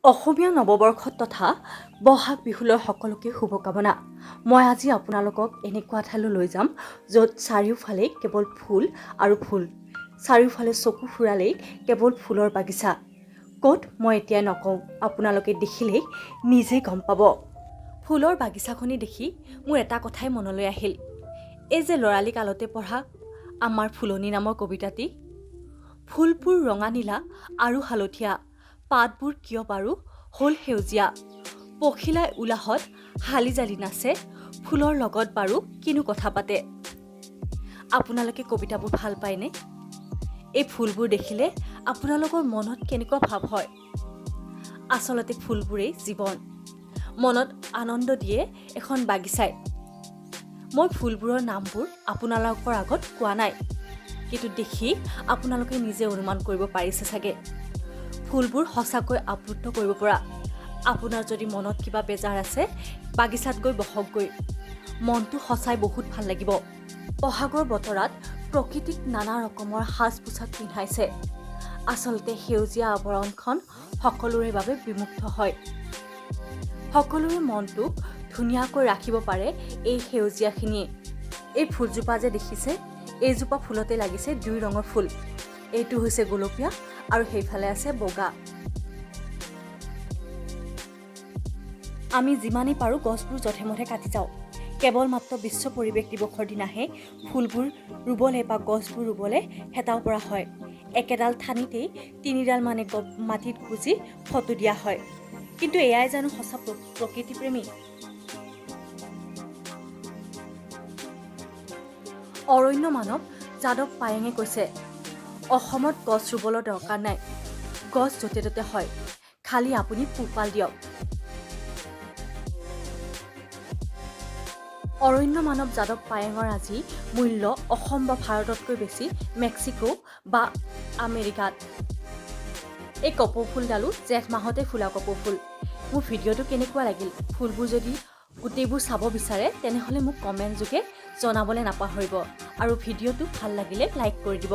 অসমীয়া নৱবৰ্ষত তথা বহাগ বিহুলৈ সকলোকে শুভকামনা। মই আজি আপোনালোকক এনেকুৱা ঠাইলৈ লৈ যাম য'ত চাৰিওফালে কেৱল ফুল আৰু ফুল। চাৰিওফালে চকু ফুৰালেই কেৱল ফুলৰ বাগিচা। ক'ত মই এতিয়া নকওঁ, আপোনালোকে দেখিলেই নিজেই গম পাব। ফুলৰ বাগিচাখনি দেখি মোৰ এটা কথাই মনলৈ আহিল। এই যে ল'ৰালি কালতে পঢ়া আমাৰ ফুলনি নামৰ কবিতাটি। ফুলবোৰ ৰঙা নীলা আৰু হালধীয়া, পাতবোৰ কিয় বাৰু হ'ল সেউজীয়া, পখিলাই উলাহত হালি জালি নাচে, ফুলৰ লগত বাৰু কিনো কথা পাতে। আপোনালোকে কবিতাবোৰ ভাল পায়নে? এই ফুলবোৰ দেখিলে আপোনালোকৰ মনত কেনেকুৱা ভাৱ হয়? আচলতে ফুলবোৰেই জীৱন, মনত আনন্দ দিয়ে এখন বাগিচাই। মই ফুলবোৰৰ নামবোৰ আপোনালোকৰ আগত কোৱা নাই, কিন্তু দেখি আপোনালোকে নিজে অনুমান কৰিব পাৰিছে চাগে। ফুলবোৰ সঁচাকৈ আপ্লুত কৰিব পৰা। আপোনাৰ যদি মনত কিবা বেজাৰ আছে, বাগিচাত গৈ বহকগৈ। মনটো সঁচাই বহুত ভাল লাগিব। বহাগৰ বতৰত প্ৰকৃতিক নানা ৰকমৰ সাজ পোছাক পিন্ধাইছে। আচলতে সেউজীয়া আৱৰণখন সকলোৰে বাবে বিমুগ্ধ হয়। সকলোৰে মনটোক ধুনীয়াকৈ ৰাখিব পাৰে এই সেউজীয়াখিনিয়ে। এই ফুলজোপা যে দেখিছে, এইজোপা ফুলতে লাগিছে দুই ৰঙৰ ফুল। এইটো হৈছে গোলপীয়া আৰু সেইফালে আছে বগা। আমি যিমানেই পাৰোঁ গছবোৰ যধে মধে কাটি যাওঁ। কেৱল মাত্ৰ বিশ্ব পৰিৱেশ দিৱসৰ দিনাহে ফুলবোৰ ৰুবলৈ বা গছবোৰ ৰুবলৈ হেতাও পৰা হয়। একেডাল ঠানিতেই তিনিডাল মানে মাটিত গুজি ফটো দিয়া হয়। কিন্তু এয়াই জানো সঁচা প্ৰকৃতিপ্ৰেমী? অৰণ্য মানৱ যাদৱ পায়েঙে কৈছে, অসমত গছ ৰুবলৈ দৰকাৰ নাই, গছ য'তে ত'তে হয়, খালি আপুনি পোহপাল দিয়ক। অৰণ্য মানৱ যাদৱ পায়েঙৰ আজি মূল্য অসম বা ভাৰততকৈ বেছি মেক্সিকো বা আমেৰিকাত। এই কপৌফুলডালো জেঠ মাহতে ফুলা কপৌফুল। মোৰ ভিডিঅ'টো কেনেকুৱা লাগিল? ফুলবোৰ যদি গোটেইবোৰ চাব বিচাৰে তেনেহ'লে মোক কমেণ্ট যোগে জনাবলৈ নাপাহৰিব আৰু ভিডিঅ'টো ভাল লাগিলে লাইক কৰি দিব।